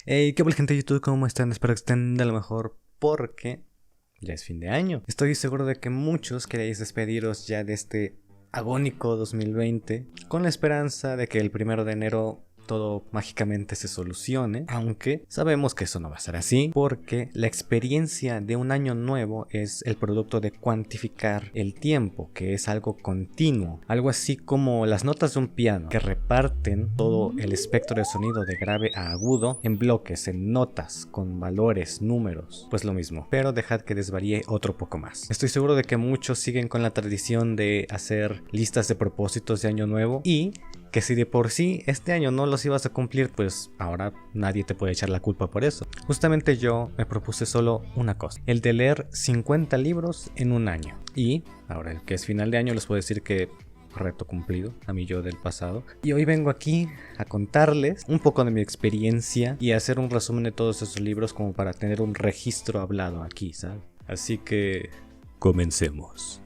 Hey, ¿qué tal, gente de YouTube? ¿Cómo están? Espero que estén de lo mejor porque ya es fin de año. Estoy seguro de que muchos queréis despediros ya de este agónico 2020 con la esperanza de que el 1 de enero todo mágicamente se solucione, aunque sabemos que eso no va a ser así, porque la experiencia de un año nuevo es el producto de cuantificar el tiempo, que es algo continuo, algo así como las notas de un piano, que reparten todo el espectro de sonido de grave a agudo en bloques, en notas, con valores, números, pues lo mismo, pero dejad que desvaríe otro poco más. Estoy seguro de que muchos siguen con la tradición de hacer listas de propósitos de año nuevo y que si de por sí este año no los ibas a cumplir, pues ahora nadie te puede echar la culpa por eso. Justamente yo me propuse solo una cosa, el de leer 50 libros en un año. Y ahora que es final de año les puedo decir que reto cumplido a mi yo del pasado. Y hoy vengo aquí a contarles un poco de mi experiencia y a hacer un resumen de todos esos libros como para tener un registro hablado aquí, ¿sabes? Así que comencemos.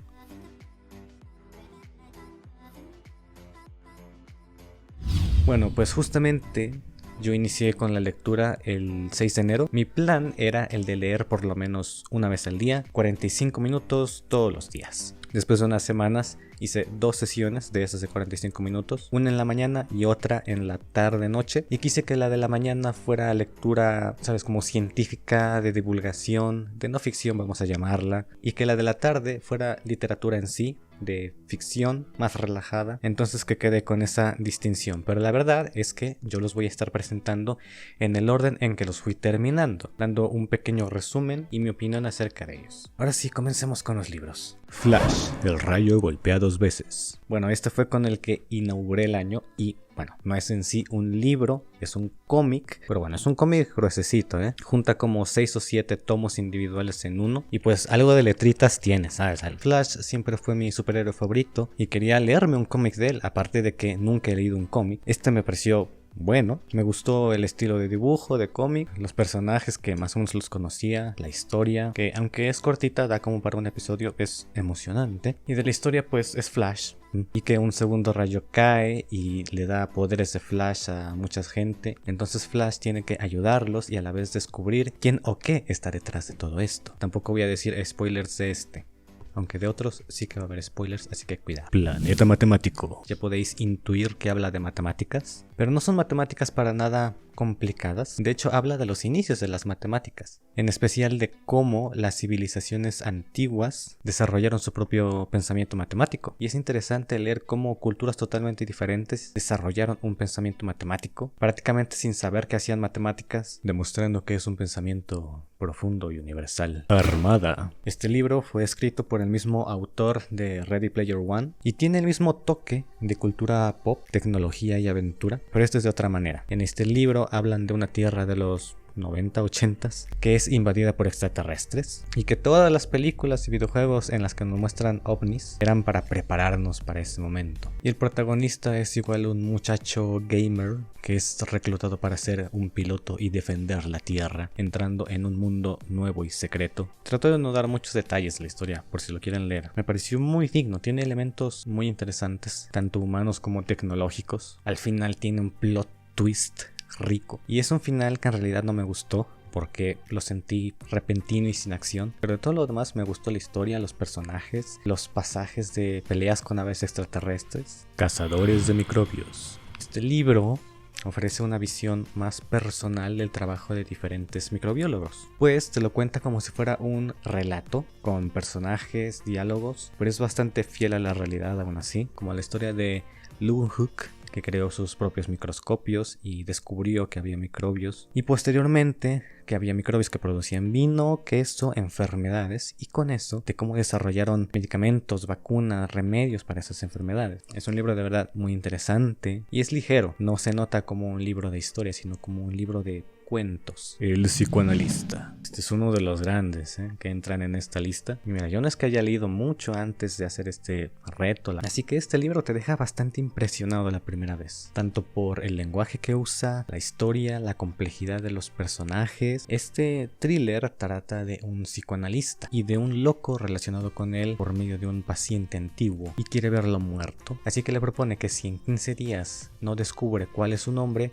Bueno, pues justamente yo inicié con la lectura el 6 de enero. Mi plan era el de leer por lo menos una vez al día, 45 minutos todos los días. Después de unas semanas hice 2 sesiones de esas de 45 minutos, una en la mañana y otra en la tarde-noche. Y quise que la de la mañana fuera lectura, sabes, como científica, de divulgación, de no ficción vamos a llamarla. Y que la de la tarde fuera literatura en sí, de ficción, más relajada. Entonces que quede con esa distinción. Pero la verdad es que yo los voy a estar presentando en el orden en que los fui terminando, dando un pequeño resumen y mi opinión acerca de ellos. Ahora sí, comencemos con los libros. Flash, el rayo golpea 2 veces. Bueno, este fue con el que inauguré el año y bueno, no es en sí un libro, es un cómic, pero bueno, es un cómic gruesecito, junta como 6 o 7 tomos individuales en uno y pues algo de letritas tiene, ¿sabes? El Flash siempre fue mi superhéroe favorito y quería leerme un cómic de él, aparte de que nunca he leído un cómic. Este me pareció bueno, me gustó el estilo de dibujo, de cómic, los personajes que más o menos los conocía, la historia, que aunque es cortita, da como para un episodio, es emocionante. Y de la historia pues es Flash, y que un segundo rayo cae y le da poderes de Flash a mucha gente. Entonces Flash tiene que ayudarlos y a la vez descubrir quién o qué está detrás de todo esto. Tampoco voy a decir spoilers de este, aunque de otros sí que va a haber spoilers, así que cuidado. Planeta matemático. Ya podéis intuir que habla de matemáticas, pero no son matemáticas para nada complicadas. De hecho, habla de los inicios de las matemáticas, en especial de cómo las civilizaciones antiguas desarrollaron su propio pensamiento matemático. Y es interesante leer cómo culturas totalmente diferentes desarrollaron un pensamiento matemático, prácticamente sin saber que hacían matemáticas, demostrando que es un pensamiento profundo y universal. Armada. Este libro fue escrito por el mismo autor de Ready Player One y tiene el mismo toque de cultura pop, tecnología y aventura, pero esto es de otra manera. En este libro hablan de una tierra de los 90, 80 que es invadida por extraterrestres y que todas las películas y videojuegos en las que nos muestran ovnis eran para prepararnos para ese momento. Y el protagonista es igual un muchacho gamer que es reclutado para ser un piloto y defender la tierra, entrando en un mundo nuevo y secreto. Trato de no dar muchos detalles de la historia por si lo quieren leer. Me pareció muy digno, tiene elementos muy interesantes, tanto humanos como tecnológicos. Al final tiene un plot twist rico. Y es un final que en realidad no me gustó porque lo sentí repentino y sin acción. Pero de todo lo demás me gustó la historia, los personajes, los pasajes de peleas con aves extraterrestres. Cazadores de microbios. Este libro ofrece una visión más personal del trabajo de diferentes microbiólogos, pues te lo cuenta como si fuera un relato con personajes, diálogos, pero es bastante fiel a la realidad aún así, como la historia de Leeuwenhoek, que creó sus propios microscopios y descubrió que había microbios, y posteriormente que había microbios que producían vino, queso, enfermedades, y con eso de cómo desarrollaron medicamentos, vacunas, remedios para esas enfermedades. Es un libro de verdad muy interesante y es ligero, no se nota como un libro de historia, sino como un libro de cuentos. El psicoanalista. Este es uno de los grandes que entran en esta lista. Y mira, yo no es que haya leído mucho antes de hacer este reto, así que este libro te deja bastante impresionado la primera vez, tanto por el lenguaje que usa, la historia, la complejidad de los personajes. Este thriller trata de un psicoanalista y de un loco relacionado con él por medio de un paciente antiguo y quiere verlo muerto, así que le propone que si en 15 días no descubre cuál es su nombre,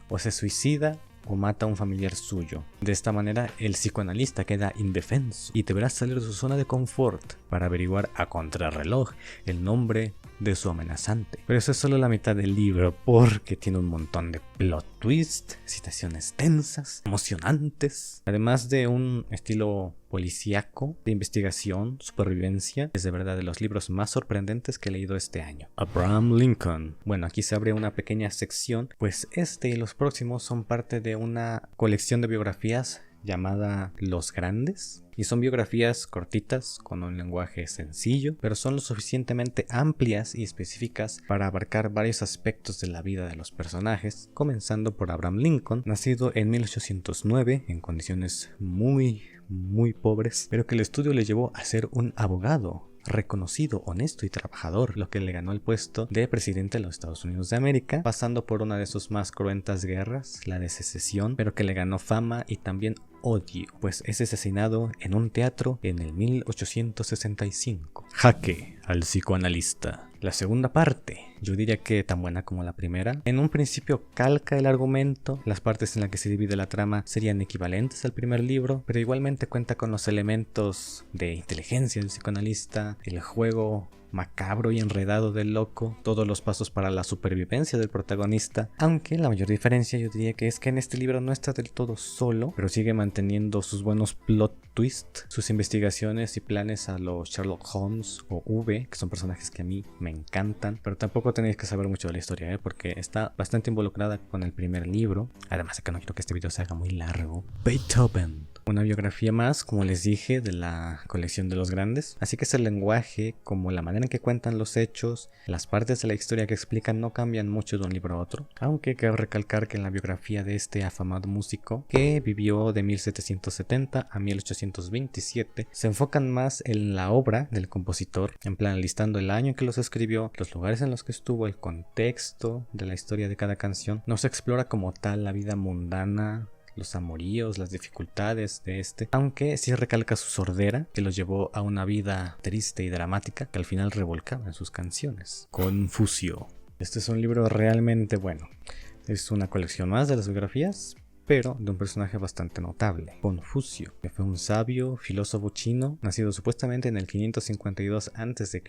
o se suicida o mata a un familiar suyo. De esta manera, el psicoanalista queda indefenso y deberá salir de su zona de confort para averiguar a contrarreloj el nombre de su amenazante. Pero eso es solo la mitad del libro, porque tiene un montón de plot twist, citaciones tensas, emocionantes, además de un estilo policíaco, de investigación, supervivencia. Es de verdad de los libros más sorprendentes que he leído este año. Abraham Lincoln. Bueno, aquí se abre una pequeña sección, pues este y los próximos son parte de una colección de biografías llamada Los Grandes, y son biografías cortitas con un lenguaje sencillo, pero son lo suficientemente amplias y específicas para abarcar varios aspectos de la vida de los personajes, comenzando por Abraham Lincoln, nacido en 1809 en condiciones muy pobres, pero que el estudio le llevó a ser un abogado reconocido, honesto y trabajador, lo que le ganó el puesto de presidente de los Estados Unidos de América, pasando por una de sus más cruentas guerras, la de Secesión, pero que le ganó fama y también odio, pues es asesinado en un teatro en el 1865. Jaque al psicoanalista. La segunda parte, yo diría que tan buena como la primera. En un principio calca el argumento, las partes en las que se divide la trama serían equivalentes al primer libro, pero igualmente cuenta con los elementos de inteligencia del psicoanalista, el juego macabro y enredado del loco, todos los pasos para la supervivencia del protagonista, aunque la mayor diferencia yo diría que es que en este libro no está del todo solo, pero sigue manteniendo sus buenos plot twists, sus investigaciones y planes a los Sherlock Holmes o V, que son personajes que a mí me encantan, pero tampoco tenéis que saber mucho de la historia, porque está bastante involucrada con el primer libro, además de que no quiero que este video se haga muy largo. Beethoven. Una biografía más, como les dije, de la colección de los grandes. Así que es el lenguaje, como la manera en que cuentan los hechos, las partes de la historia que explican no cambian mucho de un libro a otro. Aunque cabe recalcar que en la biografía de este afamado músico, que vivió de 1770 a 1827, se enfocan más en la obra del compositor, en plan listando el año en que los escribió, los lugares en los que estuvo, el contexto de la historia de cada canción. No se explora como tal la vida mundana, los amoríos, las dificultades de este, aunque sí recalca su sordera, que los llevó a una vida triste y dramática que al final revolcaba en sus canciones. Confucio. Este es un libro realmente bueno. Es una colección más de las biografías, pero de un personaje bastante notable, Confucio, que fue un sabio filósofo chino, nacido supuestamente en el 552 a.C.,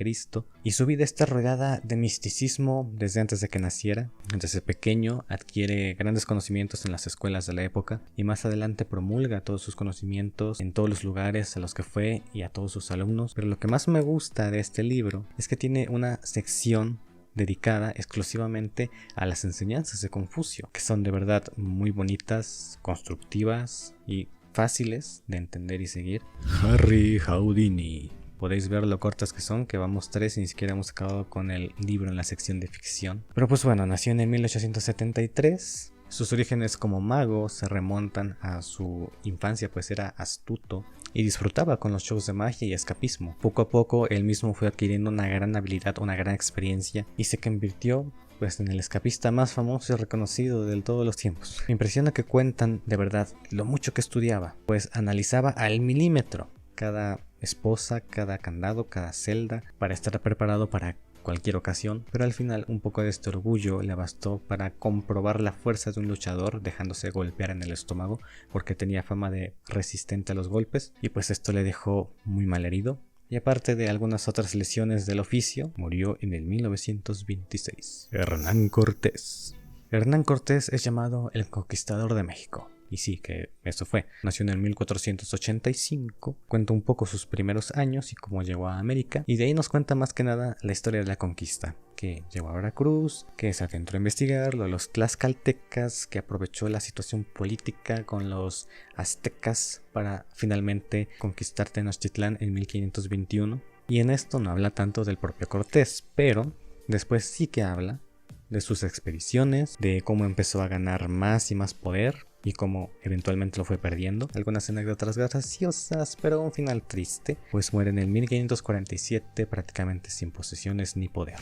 y su vida está rodeada de misticismo desde antes de que naciera. Desde pequeño adquiere grandes conocimientos en las escuelas de la época, y más adelante promulga todos sus conocimientos en todos los lugares a los que fue y a todos sus alumnos. Pero lo que más me gusta de este libro es que tiene una sección dedicada exclusivamente a las enseñanzas de Confucio, que son de verdad muy bonitas, constructivas y fáciles de entender y seguir. Harry Houdini. Podéis ver lo cortas que son, que vamos 3 y ni siquiera hemos acabado con el libro en la sección de ficción. Pero pues bueno, nació en 1873. Sus orígenes como mago se remontan a su infancia, pues era astuto y disfrutaba con los shows de magia y escapismo. Poco a poco él mismo fue adquiriendo una gran habilidad, una gran experiencia, y se convirtió pues en el escapista más famoso y reconocido de todos los tiempos. Me impresiona que cuentan de verdad lo mucho que estudiaba, pues analizaba al milímetro cada esposa, cada candado, cada celda, para estar preparado para cualquier ocasión, pero al final un poco de este orgullo le bastó para comprobar la fuerza de un luchador, dejándose golpear en el estómago porque tenía fama de resistente a los golpes, y pues esto le dejó muy mal herido, y aparte de algunas otras lesiones del oficio, murió en el 1926. Hernán Cortés. Hernán Cortés es llamado el Conquistador de México. Y sí, que eso fue. Nació en el 1485, cuenta un poco sus primeros años y cómo llegó a América, y de ahí nos cuenta más que nada la historia de la conquista, que llegó a Veracruz, que se adentró a investigarlo, los tlaxcaltecas, que aprovechó la situación política con los aztecas para finalmente conquistar Tenochtitlán en 1521. Y en esto no habla tanto del propio Cortés, pero después sí que habla de sus expediciones, de cómo empezó a ganar más y más poder, y cómo eventualmente lo fue perdiendo. Algunas anécdotas graciosas, pero un final triste, pues muere en el 1547 prácticamente sin posesiones ni poder.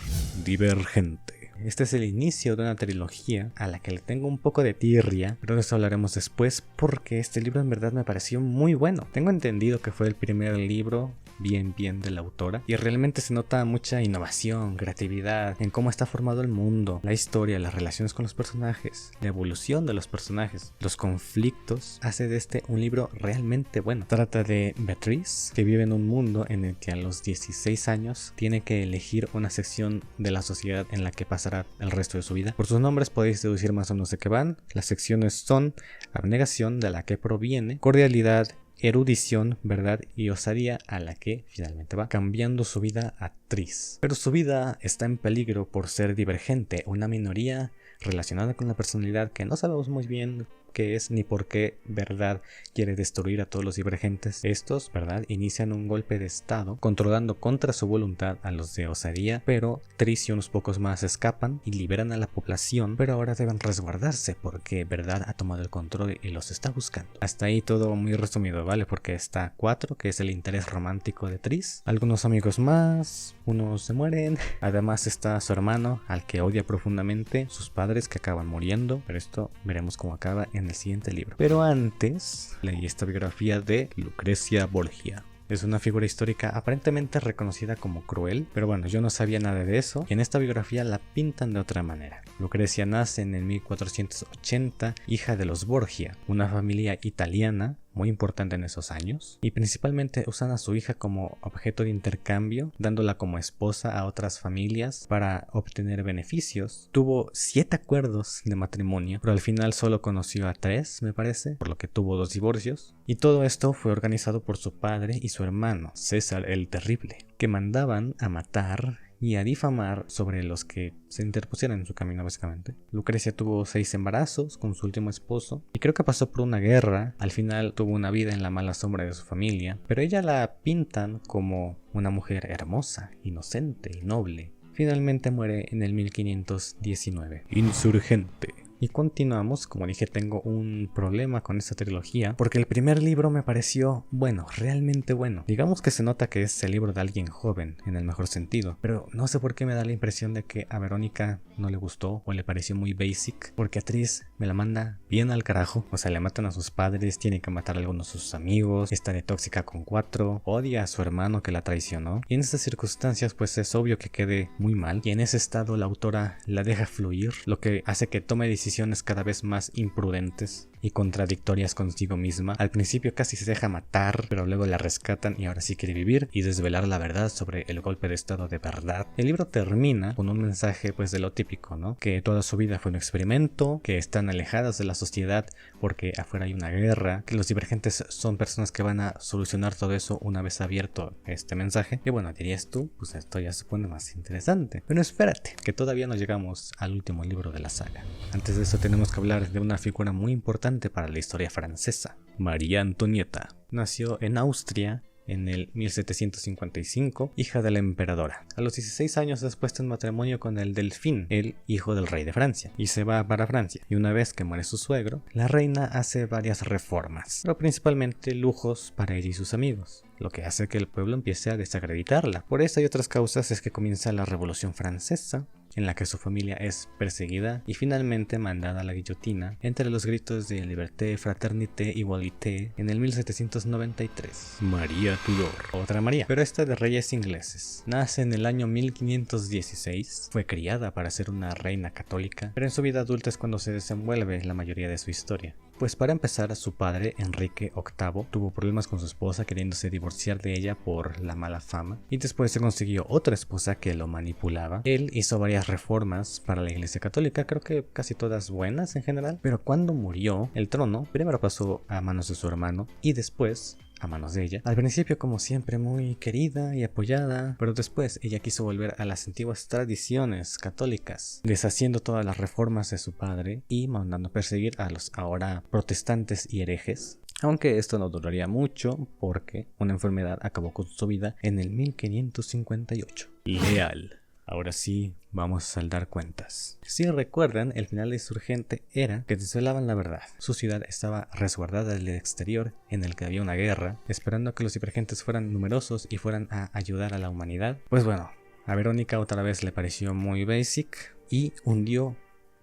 Divergente. Este es el inicio de una trilogía a la que le tengo un poco de tirria, pero de eso hablaremos después, porque este libro en verdad me pareció muy bueno. Tengo entendido que fue el primer libro bien de la autora, y realmente se nota mucha innovación, creatividad en cómo está formado el mundo, la historia, las relaciones con los personajes, la evolución de los personajes, los conflictos. Hace de este un libro realmente bueno. Trata de Beatriz, que vive en un mundo en el que a los 16 años tiene que elegir una sección de la sociedad en la que pasará el resto de su vida. Por sus nombres podéis deducir más o menos de qué van. Las secciones son abnegación, de la que proviene, cordialidad, erudición, verdad y osadía, a la que finalmente va, cambiando su vida a Tris. Pero su vida está en peligro por ser divergente, una minoría relacionada con la personalidad que no sabemos muy bien qué es ni por qué Verdad quiere destruir a todos los divergentes. Estos, Verdad, inician un golpe de estado controlando contra su voluntad a los de Osadía, pero Tris y unos pocos más escapan y liberan a la población, pero ahora deben resguardarse porque Verdad ha tomado el control y los está buscando. Hasta ahí todo muy resumido, ¿vale? Porque está 4, que es el interés romántico de Tris, algunos amigos más, unos se mueren, además está su hermano al que odia profundamente, sus padres que acaban muriendo, pero esto veremos cómo acaba en el siguiente libro. Pero antes leí esta biografía de Lucrecia Borgia. Es una figura histórica aparentemente reconocida como cruel, pero bueno, yo no sabía nada de eso, y en esta biografía la pintan de otra manera. Lucrecia nace en el 1480, hija de los Borgia, una familia italiana muy importante en esos años, y principalmente usan a su hija como objeto de intercambio, dándola como esposa a otras familias para obtener beneficios. Tuvo 7 acuerdos de matrimonio, pero al final solo conoció a 3, me parece, por lo que tuvo 2 divorcios, y todo esto fue organizado por su padre y su hermano, César el Terrible, que mandaban a matar y a difamar sobre los que se interpusieran en su camino, básicamente. Lucrecia tuvo 6 embarazos con su último esposo y creo que pasó por una guerra. Al final tuvo una vida en la mala sombra de su familia, pero ella la pintan como una mujer hermosa, inocente y noble. Finalmente muere en el 1519. Insurgente. Y continuamos, como dije, tengo un problema con esta trilogía, porque el primer libro me pareció bueno, realmente bueno. Digamos que se nota que es el libro de alguien joven, en el mejor sentido, pero no sé por qué me da la impresión de que a Verónica no le gustó o le pareció muy basic, porque a Tris me la manda bien al carajo. O sea, le matan a sus padres, tiene que matar a algunos de sus amigos, está de tóxica con 4, odia a su hermano que la traicionó, y en estas circunstancias pues es obvio que quede muy mal, y en ese estado la autora la deja fluir, lo que hace que tome decisiones cada vez más imprudentes y contradictorias consigo misma. Al principio casi se deja matar, pero luego la rescatan y ahora sí quiere vivir y desvelar la verdad sobre el golpe de estado de Verdad. El libro termina con un mensaje pues de lo típico, ¿no? Que toda su vida fue un experimento, que están alejadas de la sociedad porque afuera hay una guerra, que los divergentes son personas que van a solucionar todo eso una vez abierto este mensaje. Y bueno, dirías tú, pues esto ya se pone más interesante. Pero espérate, que todavía no llegamos al último libro de la saga. Antes de eso tenemos que hablar de una figura muy importante para la historia francesa, María Antonieta. Nació en Austria en el 1755, hija de la emperadora. A los 16 años es puesta en matrimonio con el Delfín, el hijo del rey de Francia, y se va para Francia. Y una vez que muere su suegro, la reina hace varias reformas, pero principalmente lujos para ella y sus amigos, lo que hace que el pueblo empiece a desacreditarla. Por esta y otras causas es que comienza la Revolución Francesa, en la que su familia es perseguida y finalmente mandada a la guillotina entre los gritos de liberté, fraternité, igualité en el 1793. María Tudor, otra María, pero esta de reyes ingleses. Nace en el año 1516, fue criada para ser una reina católica, pero en su vida adulta es cuando se desenvuelve la mayoría de su historia. Pues para empezar, su padre, Enrique VIII, tuvo problemas con su esposa queriéndose divorciar de ella por la mala fama, y después se consiguió otra esposa que lo manipulaba. Él hizo varias reformas para la Iglesia Católica, creo que casi todas buenas en general, pero cuando murió, el trono primero pasó a manos de su hermano y después a manos de ella. Al principio, como siempre, muy querida y apoyada, pero después ella quiso volver a las antiguas tradiciones católicas, deshaciendo todas las reformas de su padre y mandando a perseguir a los ahora protestantes y herejes. Aunque esto no duraría mucho porque una enfermedad acabó con su vida en el 1558. Leal. Ahora sí, vamos a saldar cuentas. Si recuerdan, el final de Insurgente era que desvelaban la verdad. Su ciudad estaba resguardada del exterior, en el que había una guerra, esperando a que los divergentes fueran numerosos y fueran a ayudar a la humanidad. Pues bueno, a Verónica otra vez le pareció muy basic y hundió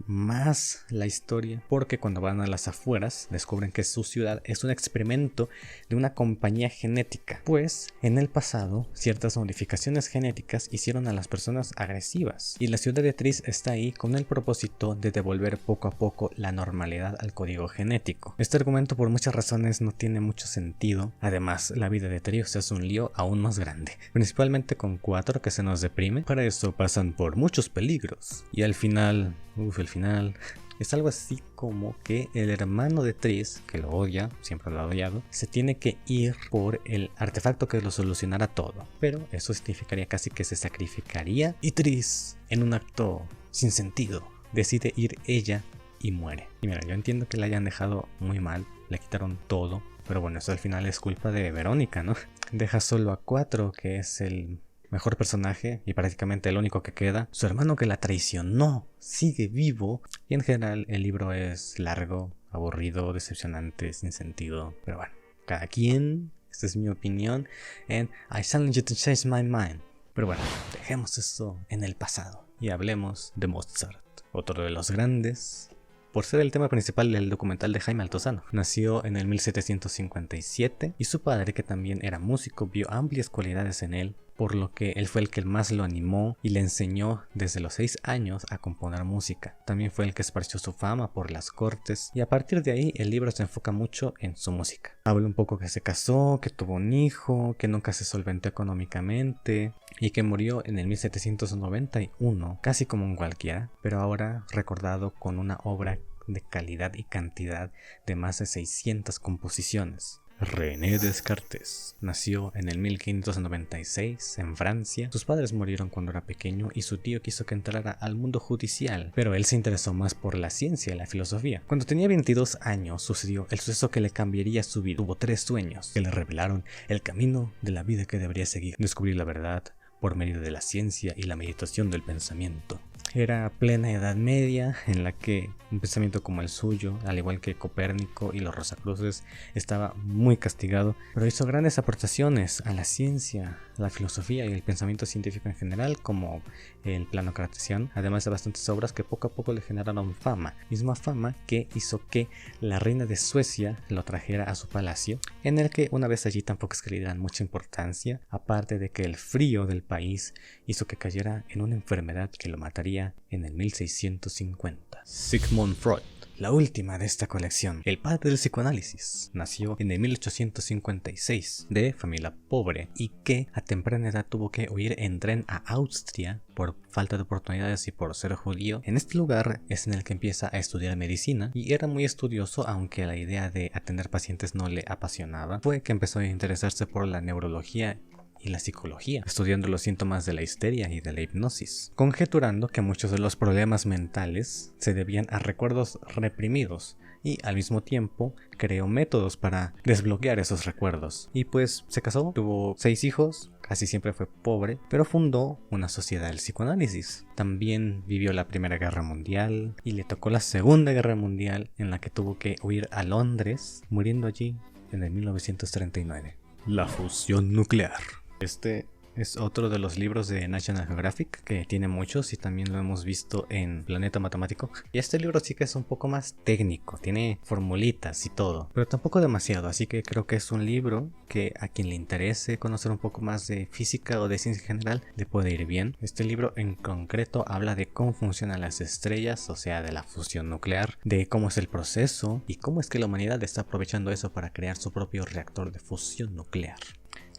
más la historia, porque cuando van a las afueras descubren que su ciudad es un experimento de una compañía genética, pues en el pasado ciertas modificaciones genéticas hicieron a las personas agresivas, y la ciudad de Tris está ahí con el propósito de devolver poco a poco la normalidad al código genético. Este argumento por muchas razones no tiene mucho sentido. Además, la vida de Tris es un lío aún más grande, principalmente con 4 que se nos deprime. Para eso pasan por muchos peligros, y al final, el final es algo así como que el hermano de Tris, que lo odia, siempre lo ha odiado, se tiene que ir por el artefacto que lo solucionara todo. Pero eso significaría casi que se sacrificaría, y Tris, en un acto sin sentido, decide ir ella y muere. Y mira, yo entiendo que la hayan dejado muy mal, le quitaron todo, pero bueno, eso al final es culpa de Verónica, ¿no? Deja solo a 4, que es el mejor personaje y prácticamente el único que queda. Su hermano que la traicionó sigue vivo, y en general el libro es largo, aburrido, decepcionante, sin sentido, pero bueno, cada quien. Esta es mi opinión en I challenge you to change my mind. Pero bueno, dejemos esto en el pasado y hablemos de Mozart, otro de los grandes, por ser el tema principal del documental de Jaime Altozano. Nació en el 1757 y su padre, que también era músico, vio amplias cualidades en él, por lo que él fue el que más lo animó y le enseñó desde los 6 años a componer música. También fue el que esparció su fama por las cortes, y a partir de ahí el libro se enfoca mucho en su música. Habla un poco que se casó, que tuvo un hijo, que nunca se solventó económicamente y que murió en el 1791, casi como un cualquiera, pero ahora recordado con una obra de calidad y cantidad de más de 600 composiciones. René Descartes nació en el 1596 en Francia. Sus padres murieron cuando era pequeño y su tío quiso que entrara al mundo judicial, pero él se interesó más por la ciencia y la filosofía. Cuando tenía 22 años sucedió el suceso que le cambiaría su vida. Tuvo 3 sueños que le revelaron el camino de la vida que debería seguir: descubrir la verdad por medio de la ciencia y la meditación del pensamiento. Era plena Edad Media, en la que un pensamiento como el suyo, al igual que Copérnico y los Rosacruces, estaba muy castigado, pero hizo grandes aportaciones a la ciencia, la filosofía y el pensamiento científico en general, como el plano cartesiano, además de bastantes obras que poco a poco le generaron fama, misma fama que hizo que la reina de Suecia lo trajera a su palacio, en el que una vez allí tampoco es que le dieran mucha importancia, aparte de que el frío del país hizo que cayera en una enfermedad que lo mataría en el 1650. Sigmund Freud, la última de esta colección, el padre del psicoanálisis, nació en el 1856 de familia pobre y que a temprana edad tuvo que huir en tren a Austria por falta de oportunidades y por ser judío. En este lugar es en el que empieza a estudiar medicina y era muy estudioso, aunque la idea de atender pacientes no le apasionaba. Fue que empezó a interesarse por la neurología y la psicología, estudiando los síntomas de la histeria y de la hipnosis, conjeturando que muchos de los problemas mentales se debían a recuerdos reprimidos, y al mismo tiempo creó métodos para desbloquear esos recuerdos. Y pues se casó, tuvo 6 hijos, casi siempre fue pobre, pero fundó una sociedad del psicoanálisis. También vivió la Primera Guerra Mundial y le tocó la Segunda Guerra Mundial, en la que tuvo que huir a Londres, muriendo allí en el 1939. La fusión nuclear. Este es otro de los libros de National Geographic, que tiene muchos y también lo hemos visto en Planeta Matemático. Y este libro sí que es un poco más técnico, tiene formulitas y todo, pero tampoco demasiado, así que creo que es un libro que a quien le interese conocer un poco más de física o de ciencia en general le puede ir bien. Este libro en concreto habla de cómo funcionan las estrellas, o sea, de la fusión nuclear, de cómo es el proceso y cómo es que la humanidad está aprovechando eso para crear su propio reactor de fusión nuclear.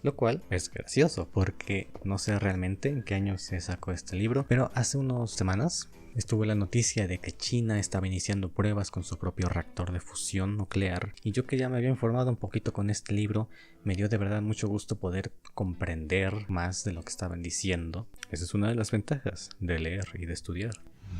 Lo cual es gracioso porque no sé realmente en qué año se sacó este libro, pero hace unas semanas estuvo la noticia de que China estaba iniciando pruebas con su propio reactor de fusión nuclear, y yo que ya me había informado un poquito con este libro, me dio de verdad mucho gusto poder comprender más de lo que estaban diciendo. Esa es una de las ventajas de leer y de estudiar.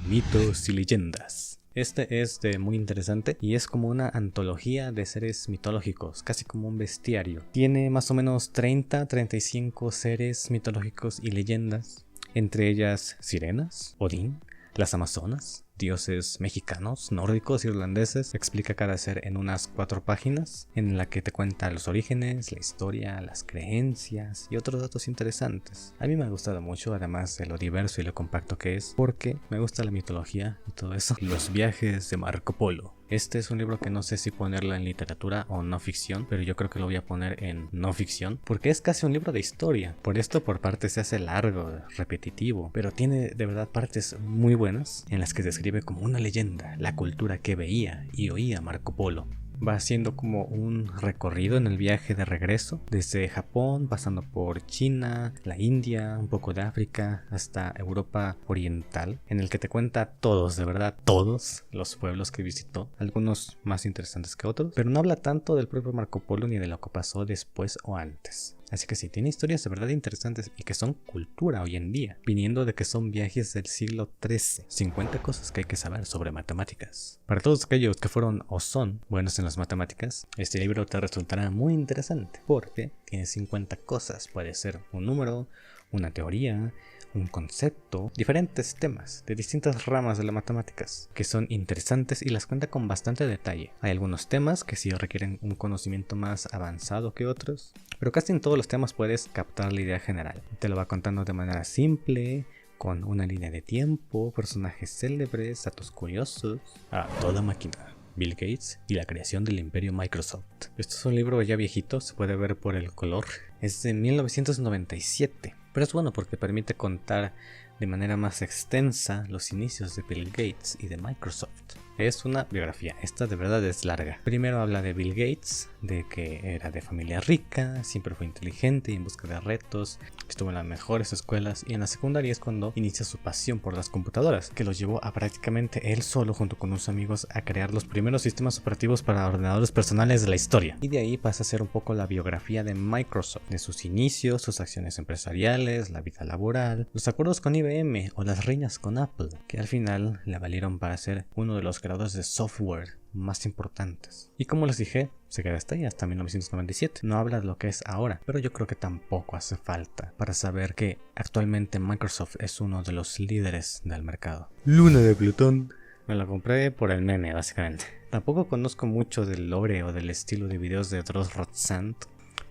Mitos y leyendas. Este es muy interesante y es como una antología de seres mitológicos, casi como un bestiario. Tiene más o menos 30-35 seres mitológicos y leyendas, entre ellas sirenas, Odín, las amazonas, dioses mexicanos, nórdicos, irlandeses. Explica cada ser en unas 4 páginas, en la que te cuenta los orígenes, la historia, las creencias y otros datos interesantes. A mí me ha gustado mucho, además de lo diverso y lo compacto que es, porque me gusta la mitología y todo eso. Los viajes de Marco Polo. Este es un libro que no sé si ponerlo en literatura o no ficción, pero yo creo que lo voy a poner en no ficción, porque es casi un libro de historia. Por esto por partes se hace largo, repetitivo, pero tiene de verdad partes muy buenas en las que describe como una leyenda la cultura que veía y oía Marco Polo. Va haciendo como un recorrido en el viaje de regreso, desde Japón, pasando por China, la India, un poco de África, hasta Europa Oriental, en el que te cuenta todos, de verdad, todos los pueblos que visitó, algunos más interesantes que otros, pero no habla tanto del propio Marco Polo ni de lo que pasó después o antes. Así que sí, tiene historias de verdad interesantes y que son cultura hoy en día, viniendo de que son viajes del siglo XIII. 50 cosas que hay que saber sobre matemáticas. Para todos aquellos que fueron o son buenos en las matemáticas, este libro te resultará muy interesante porque tiene 50 cosas. Puede ser un número, una teoría, un concepto, diferentes temas de distintas ramas de las matemáticas que son interesantes y las cuenta con bastante detalle. Hay algunos temas que sí requieren un conocimiento más avanzado que otros, pero casi en todos los temas puedes captar la idea general. Te lo va contando de manera simple, con una línea de tiempo, personajes célebres, datos curiosos, a toda máquina. Bill Gates y la creación del imperio Microsoft. Esto es un libro ya viejito, se puede ver por el color. Es de 1997, pero es bueno porque permite contar de manera más extensa los inicios de Bill Gates y de Microsoft. Es una biografía, esta de verdad es larga. Primero habla de Bill Gates, de que era de familia rica, siempre fue inteligente y en busca de retos, estuvo en las mejores escuelas, y en la secundaria es cuando inicia su pasión por las computadoras, que lo llevó a prácticamente él solo junto con unos amigos a crear los primeros sistemas operativos para ordenadores personales de la historia. Y de ahí pasa a ser un poco la biografía de Microsoft, de sus inicios, sus acciones empresariales, la vida laboral, los acuerdos con IBM o las riñas con Apple, que al final le valieron para ser uno de los creadores de software más importantes. Y como les dije, se queda hasta ahí, hasta 1997. No habla de lo que es ahora, pero yo creo que tampoco hace falta para saber que actualmente Microsoft es uno de los líderes del mercado. Luna de Plutón. Me lo compré por el meme, básicamente. Tampoco conozco mucho del lore o del estilo de videos de Dross Rotzant,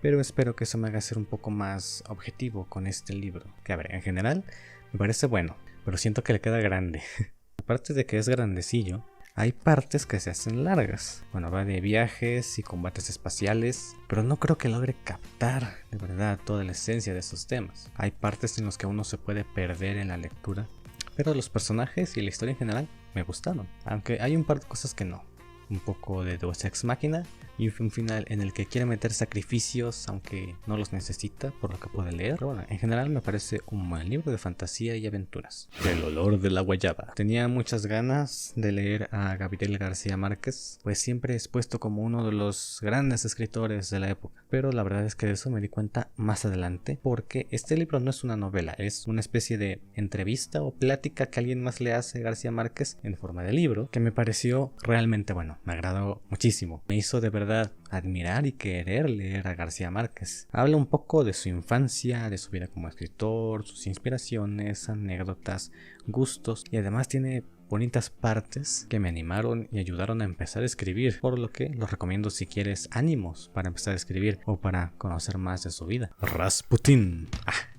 pero espero que eso me haga ser un poco más objetivo con este libro. Que a ver, en general me parece bueno, pero siento que le queda grande. Aparte de que es grandecillo, hay partes que se hacen largas. Bueno, va de viajes y combates espaciales, pero no creo que logre captar de verdad toda la esencia de esos temas. Hay partes en las que uno se puede perder en la lectura, pero los personajes y la historia en general me gustaron. Aunque hay un par de cosas que no. Un poco de Deus Ex Machina y un final en el que quiere meter sacrificios aunque no los necesita, por lo que puede leer. Pero bueno, en general me parece un buen libro de fantasía y aventuras. El olor de la guayaba. Tenía muchas ganas de leer a Gabriel García Márquez, pues siempre es puesto como uno de los grandes escritores de la época, pero la verdad es que de eso me di cuenta más adelante, porque este libro no es una novela, es una especie de entrevista o plática que alguien más le hace a García Márquez en forma de libro, que me pareció realmente bueno. Me agradó muchísimo. Me hizo de verdad admirar y querer leer a García Márquez. Habla un poco de su infancia, de su vida como escritor, sus inspiraciones, anécdotas, gustos, y además tiene bonitas partes que me animaron y ayudaron a empezar a escribir, por lo que los recomiendo si quieres ánimos para empezar a escribir o para conocer más de su vida. Rasputín.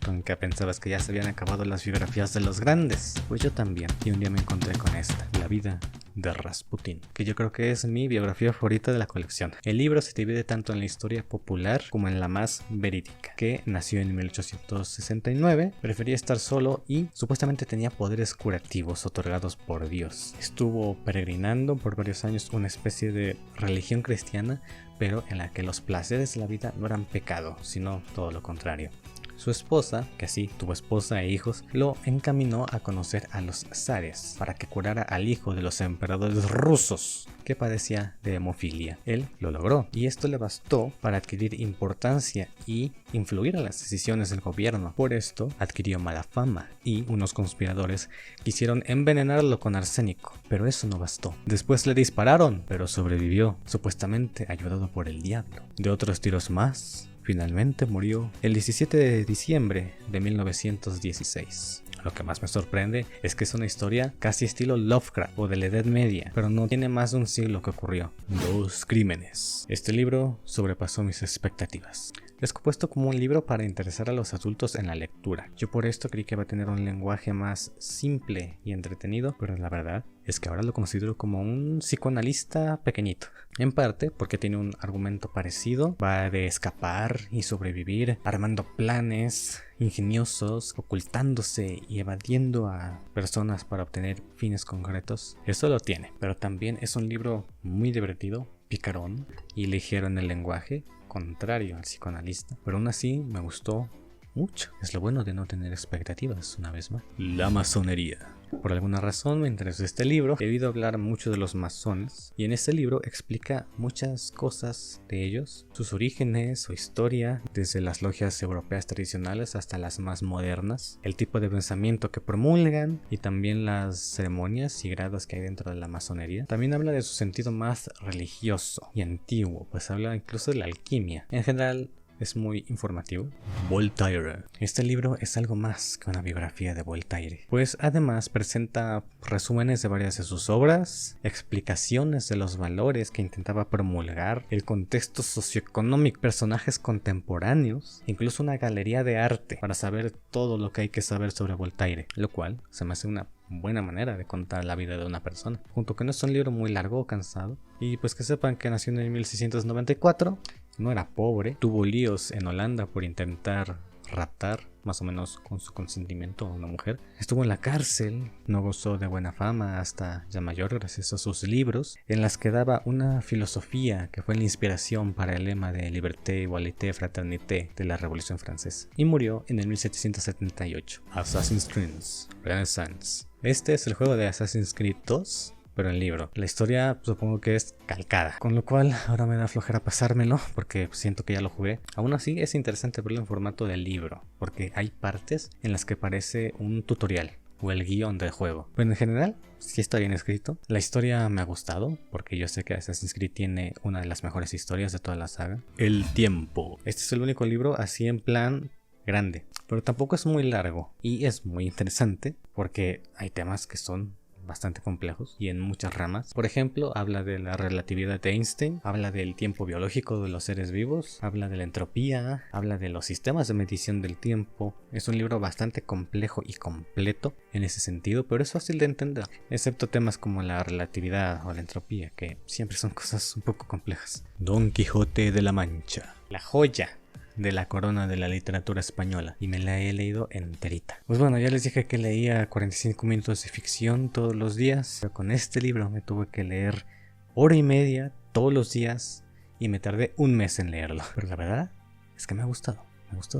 ¿Con qué pensabas que ya se habían acabado las biografías de los grandes? Pues yo también, y un día me encontré con esta, La vida de Rasputín, que yo creo que es mi biografía favorita de la colección. El libro se divide tanto en la historia popular como en la más verídica, que nació en 1869, prefería estar solo y supuestamente tenía poderes curativos otorgados por Dios. Estuvo peregrinando por varios años una especie de religión cristiana, pero en la que los placeres de la vida no eran pecado, sino todo lo contrario. Su esposa, que así tuvo esposa e hijos, lo encaminó a conocer a los zares para que curara al hijo de los emperadores rusos que padecía de hemofilia. Él lo logró y esto le bastó para adquirir importancia y influir en las decisiones del gobierno. Por esto adquirió mala fama y unos conspiradores quisieron envenenarlo con arsénico, pero eso no bastó. Después le dispararon, pero sobrevivió, supuestamente ayudado por el diablo. De otros tiros más, finalmente murió el 17 de diciembre de 1916. Lo que más me sorprende es que es una historia casi estilo Lovecraft o de la Edad Media, pero no tiene más de un siglo que ocurrió. 2 crímenes. Este libro sobrepasó mis expectativas. Es compuesto como un libro para interesar a los adultos en la lectura. Yo por esto creí que iba a tener un lenguaje más simple y entretenido, pero la verdad es que ahora lo considero como un psicoanalista pequeñito. En parte porque tiene un argumento parecido, va de escapar y sobrevivir, armando planes ingeniosos, ocultándose y evadiendo a personas para obtener fines concretos. Eso lo tiene, pero también es un libro muy divertido, picarón y ligero en el lenguaje, contrario al psicoanalista, pero aún así me gustó mucho. Es lo bueno de no tener expectativas, una vez más. La masonería. Por alguna razón me interesó este libro, he oído hablar mucho de los masones y en este libro explica muchas cosas de ellos, sus orígenes, su historia, desde las logias europeas tradicionales hasta las más modernas, el tipo de pensamiento que promulgan y también las ceremonias y grados que hay dentro de la masonería. También habla de su sentido más religioso y antiguo, pues habla incluso de la alquimia. En general es muy informativo. Voltaire. Este libro es algo más que una biografía de Voltaire, pues además presenta resúmenes de varias de sus obras, explicaciones de los valores que intentaba promulgar, el contexto socioeconómico, personajes contemporáneos, incluso una galería de arte para saber todo lo que hay que saber sobre Voltaire, lo cual se me hace una buena manera de contar la vida de una persona, junto que no es un libro muy largo o cansado. Y pues que sepan que nació en 1694, no era pobre, tuvo líos en Holanda por intentar raptar, más o menos con su consentimiento, a una mujer. Estuvo en la cárcel, no gozó de buena fama hasta ya mayor gracias a sus libros, en las que daba una filosofía que fue la inspiración para el lema de Liberté, Égalité, Fraternité de la Revolución Francesa. Y murió en el 1778. Assassin's Creed Renaissance. Este es el juego de Assassin's Creed 2, pero en libro. La historia supongo que es calcada, con lo cual ahora me da flojera pasármelo porque siento que ya lo jugué. Aún así es interesante verlo en formato de libro, porque hay partes en las que parece un tutorial o el guión del juego. Pero en general sí está bien escrito. La historia me ha gustado porque yo sé que Assassin's Creed tiene una de las mejores historias de toda la saga. El tiempo. Este es el único libro así en plan grande, pero tampoco es muy largo y es muy interesante porque hay temas que son bastante complejos y en muchas ramas. Por ejemplo, habla de la relatividad de Einstein, habla del tiempo biológico de los seres vivos, habla de la entropía, habla de los sistemas de medición del tiempo. Es un libro bastante complejo y completo en ese sentido, pero es fácil de entender, excepto temas como la relatividad o la entropía, que siempre son cosas un poco complejas. Don Quijote de la Mancha, la joya de la corona de la literatura española, y me la he leído enterita. Pues bueno, ya les dije que leía 45 minutos de ficción todos los días, pero con este libro me tuve que leer hora y media todos los días y me tardé un mes en leerlo, pero la verdad es que me ha gustado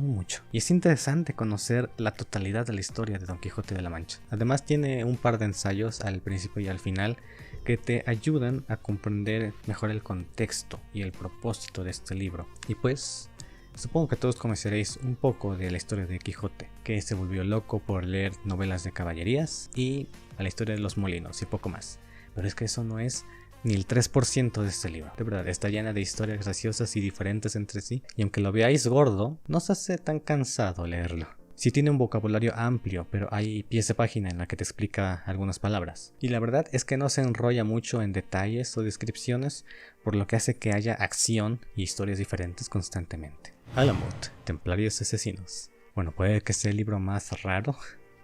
mucho. Y es interesante conocer la totalidad de la historia de Don Quijote de la Mancha. Además tiene un par de ensayos al principio y al final que te ayudan a comprender mejor el contexto y el propósito de este libro. Y pues supongo que todos conoceréis un poco de la historia de Quijote, que se volvió loco por leer novelas de caballerías y a la historia de los molinos y poco más. Pero es que eso no es ni el 3% de este libro. De verdad, está llena de historias graciosas y diferentes entre sí, y aunque lo veáis gordo, no se hace tan cansado leerlo. Sí tiene un vocabulario amplio, pero hay pies de página en la que te explica algunas palabras. Y la verdad es que no se enrolla mucho en detalles o descripciones, por lo que hace que haya acción y historias diferentes constantemente. Alamut, Templarios Asesinos. Bueno, puede que sea el libro más raro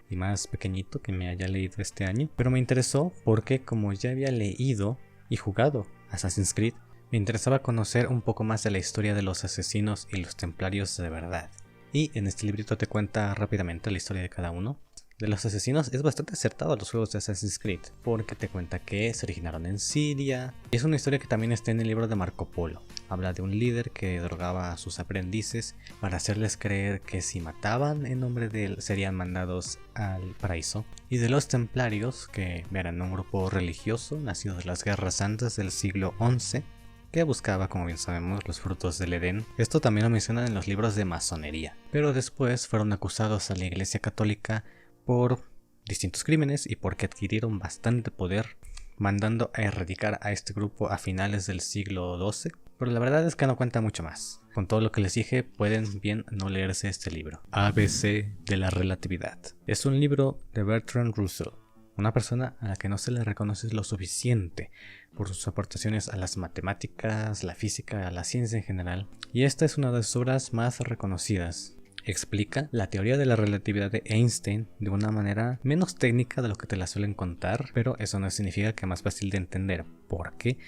y más pequeñito que me haya leído este año, pero me interesó porque como ya había leído y jugado Assassin's Creed, me interesaba conocer un poco más de la historia de los asesinos y los templarios de verdad. Y en este librito te cuenta rápidamente la historia de cada uno. De los asesinos es bastante acertado a los juegos de Assassin's Creed, porque te cuenta que se originaron en Siria. Y es una historia que también está en el libro de Marco Polo. Habla de un líder que drogaba a sus aprendices para hacerles creer que si mataban en nombre de él serían mandados al paraíso. Y de los templarios, que eran un grupo religioso nacido de las guerras santas del siglo XI, que buscaba, como bien sabemos, los frutos del Edén. Esto también lo mencionan en los libros de masonería. Pero después fueron acusados a la Iglesia Católica por distintos crímenes y porque adquirieron bastante poder, mandando a erradicar a este grupo a finales del siglo XII. pero la verdad es que no cuenta mucho más. Con todo lo que les dije, pueden bien no leerse este libro. ABC de la relatividad. Es un libro de Bertrand Russell, una persona a la que no se le reconoce lo suficiente por sus aportaciones a las matemáticas, la física, a la ciencia en general, y esta es una de sus obras más reconocidas. Explica la teoría de la relatividad de Einstein de una manera menos técnica de lo que te la suelen contar, pero eso no significa que más fácil de entender, porque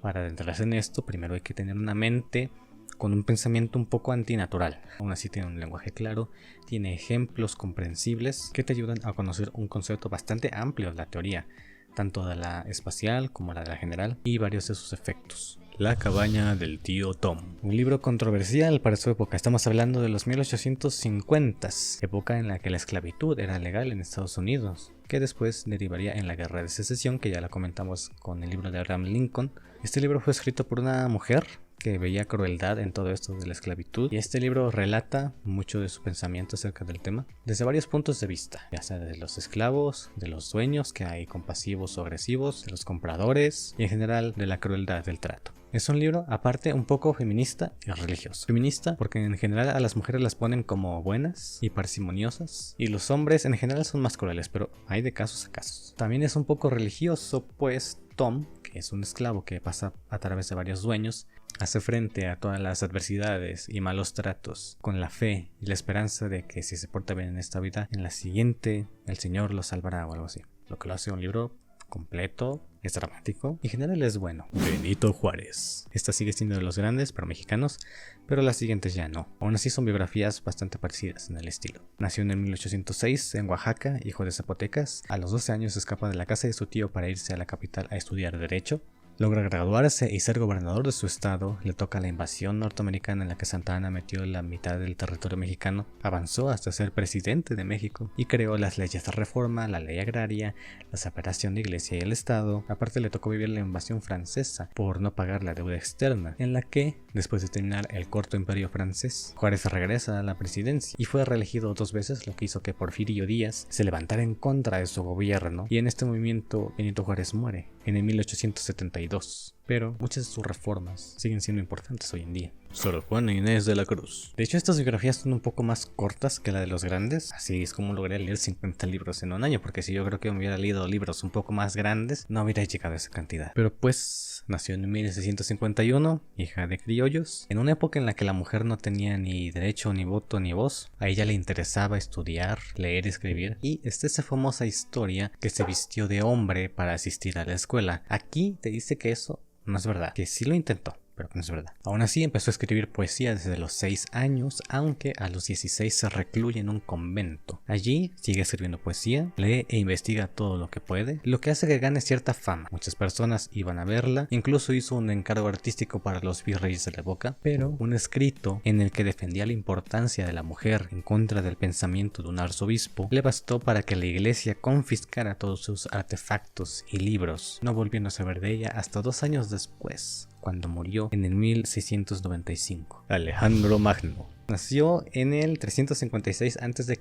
para adentrarse en esto primero hay que tener una mente con un pensamiento un poco antinatural. Aún así tiene un lenguaje claro, tiene ejemplos comprensibles que te ayudan a conocer un concepto bastante amplio de la teoría, tanto de la espacial como la de la general, y varios de sus efectos. La cabaña del tío Tom. Un libro controversial para su época. Estamos hablando de los 1850s, época en la que la esclavitud era legal en Estados Unidos, que después derivaría en la Guerra de Secesión, que ya la comentamos con el libro de Abraham Lincoln. Este libro fue escrito por una mujer que veía crueldad en todo esto de la esclavitud, y este libro relata mucho de su pensamiento acerca del tema desde varios puntos de vista, ya sea de los esclavos, de los dueños, que hay compasivos o agresivos, de los compradores y en general de la crueldad del trato. Es un libro aparte un poco feminista y religioso. Feminista porque en general a las mujeres las ponen como buenas y parsimoniosas, y los hombres en general son más crueles, pero hay de casos a casos. También es un poco religioso, pues Tom, que es un esclavo que pasa a través de varios dueños, hace frente a todas las adversidades y malos tratos con la fe y la esperanza de que si se porta bien en esta vida, en la siguiente el Señor lo salvará o algo así. Lo que lo hace un libro completo, es dramático y en general es bueno. Benito Juárez. Esta sigue siendo de los grandes, pero mexicanos, pero las siguientes ya no. Aún así son biografías bastante parecidas en el estilo. Nació en 1806 en Oaxaca, hijo de zapotecas. A los 12 años escapa de la casa de su tío para irse a la capital a estudiar Derecho. Logra graduarse y ser gobernador de su estado. Le toca la invasión norteamericana en la que Santa Anna metió la mitad del territorio mexicano. Avanzó hasta ser presidente de México y creó las leyes de reforma, la ley agraria, la separación de iglesia y el estado. Aparte le tocó vivir la invasión francesa por no pagar la deuda externa, en la que, después de terminar el corto imperio francés, Juárez regresa a la presidencia y fue reelegido 2 veces, lo que hizo que Porfirio Díaz se levantara en contra de su gobierno, y en este movimiento Benito Juárez muere en el 1872. Pero muchas de sus reformas siguen siendo importantes hoy en día. Sor Juana Inés de la Cruz. De hecho, estas biografías son un poco más cortas que la de los grandes. Así es como logré leer 50 libros en un año, porque si yo creo que me hubiera leído libros un poco más grandes, no hubiera llegado a esa cantidad. Pero pues, nació en 1651, hija de criollos, en una época en la que la mujer no tenía ni derecho, ni voto, ni voz. A ella le interesaba estudiar, leer y escribir. Y está esa famosa historia que se vistió de hombre para asistir a la escuela. Aquí te dice que eso no es verdad, que sí lo intentó, pero que no es verdad. Aún así empezó a escribir poesía desde los 6 años, aunque a los 16 se recluye en un convento. Allí sigue escribiendo poesía, lee e investiga todo lo que puede, lo que hace que gane cierta fama. Muchas personas iban a verla, incluso hizo un encargo artístico para los virreyes de la época, pero un escrito en el que defendía la importancia de la mujer en contra del pensamiento de un arzobispo le bastó para que la iglesia confiscara todos sus artefactos y libros, no volviendo a saber de ella hasta 2 años después, cuando murió en el 1695. Alejandro Magno. Nació en el 356 a.C.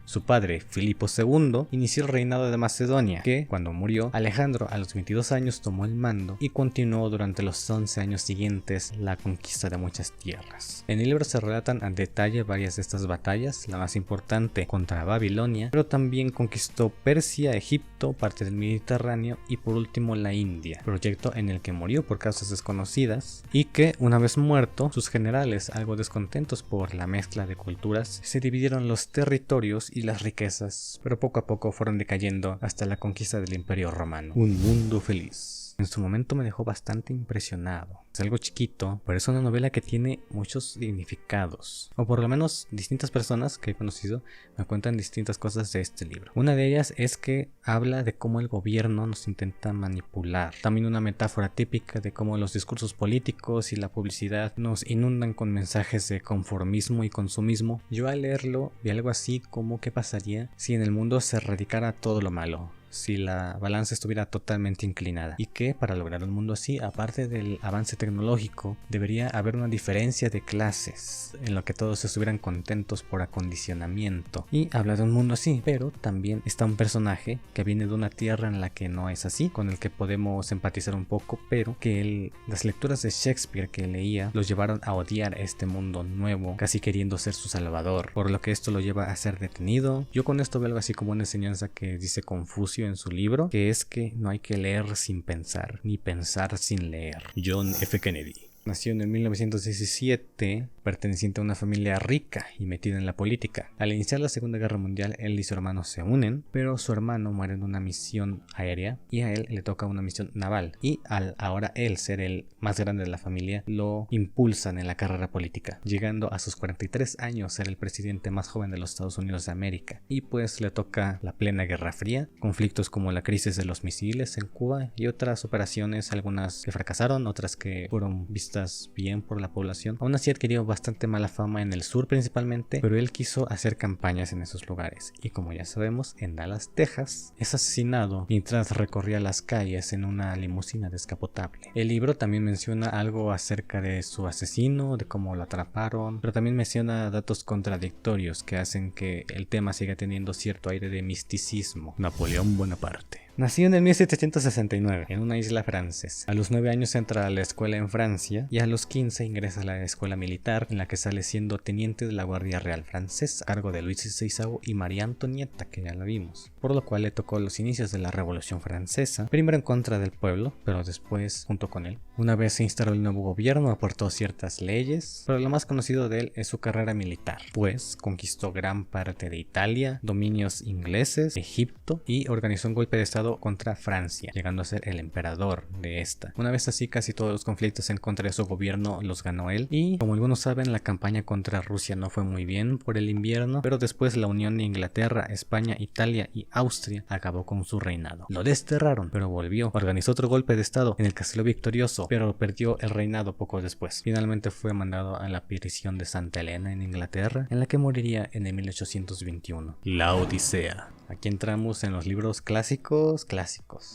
Su padre, Filipo II, inició el reinado de Macedonia, que, cuando murió, Alejandro a los 22 años tomó el mando y continuó durante los 11 años siguientes la conquista de muchas tierras. En el libro se relatan a detalle varias de estas batallas, la más importante contra Babilonia, pero también conquistó Persia, Egipto, parte del Mediterráneo y por último la India, proyecto en el que murió por causas desconocidas y que, una vez muerto, sus generales, algo descontentos por la mezcla de culturas, se dividieron los territorios y las riquezas, pero poco a poco fueron decayendo hasta la conquista del Imperio Romano. Un mundo feliz. En su momento me dejó bastante impresionado. Es algo chiquito, pero es una novela que tiene muchos significados, o por lo menos distintas personas que he conocido me cuentan distintas cosas de este libro. Una de ellas es que habla de cómo el gobierno nos intenta manipular. También una metáfora típica de cómo los discursos políticos y la publicidad nos inundan con mensajes de conformismo y consumismo. Yo al leerlo vi algo así como qué pasaría si en el mundo se erradicara todo lo malo. si la balanza estuviera totalmente inclinada, y que para lograr un mundo así, aparte del avance tecnológico, debería haber una diferencia de clases en lo que todos estuvieran contentos por acondicionamiento. Y habla de un mundo así, pero también está un personaje que viene de una tierra en la que no es así, con el que podemos empatizar un poco, pero que las lecturas de Shakespeare que leía los llevaron a odiar este mundo nuevo, casi queriendo ser su salvador, por lo que esto lo lleva a ser detenido. Yo con esto veo algo así como una enseñanza que dice Confucio en su libro, que es que no hay que leer sin pensar, ni pensar sin leer. John F. Kennedy. Nació en el 1917, perteneciente a una familia rica y metida en la política. Al iniciar la Segunda Guerra Mundial, él y su hermano se unen, pero su hermano muere en una misión aérea y a él le toca una misión naval. Y al ahora él ser el más grande de la familia, lo impulsan en la carrera política, llegando a sus 43 años ser el presidente más joven de los Estados Unidos de América. Y pues le toca la plena Guerra Fría, conflictos como la crisis de los misiles en Cuba y otras operaciones, algunas que fracasaron, otras que fueron vistas bien por la población. Aún así adquirió bastante mala fama en el sur principalmente, pero él quiso hacer campañas en esos lugares. Y como ya sabemos, en Dallas, Texas, es asesinado mientras recorría las calles en una limusina descapotable. El libro también menciona algo acerca de su asesino, de cómo lo atraparon, pero también menciona datos contradictorios que hacen que el tema siga teniendo cierto aire de misticismo. Napoleón Bonaparte. Nació en el 1769 en una isla francesa. A los 9 años entra a la escuela en Francia y a los 15 ingresa a la escuela militar, en la que sale siendo teniente de la Guardia Real Francesa, a cargo de Luis XVI y María Antonieta, que ya la vimos, por lo cual le tocó los inicios de la Revolución Francesa, primero en contra del pueblo, pero después junto con él. Una vez se instaló el nuevo gobierno, aportó ciertas leyes, pero lo más conocido de él es su carrera militar, pues conquistó gran parte de Italia, dominios ingleses, Egipto y organizó un golpe de estado contra Francia, llegando a ser el emperador de esta. Una vez así, casi todos los conflictos en contra de su gobierno los ganó él, y como algunos saben, la campaña contra Rusia no fue muy bien por el invierno, pero después la unión de Inglaterra, España, Italia y Austria acabó con su reinado. Lo desterraron, pero volvió, organizó otro golpe de estado en el que salió victorioso, pero perdió el reinado poco después. Finalmente fue mandado a la prisión de Santa Elena en Inglaterra, en la que moriría en el 1821. La Odisea. Aquí entramos en los libros clásicos,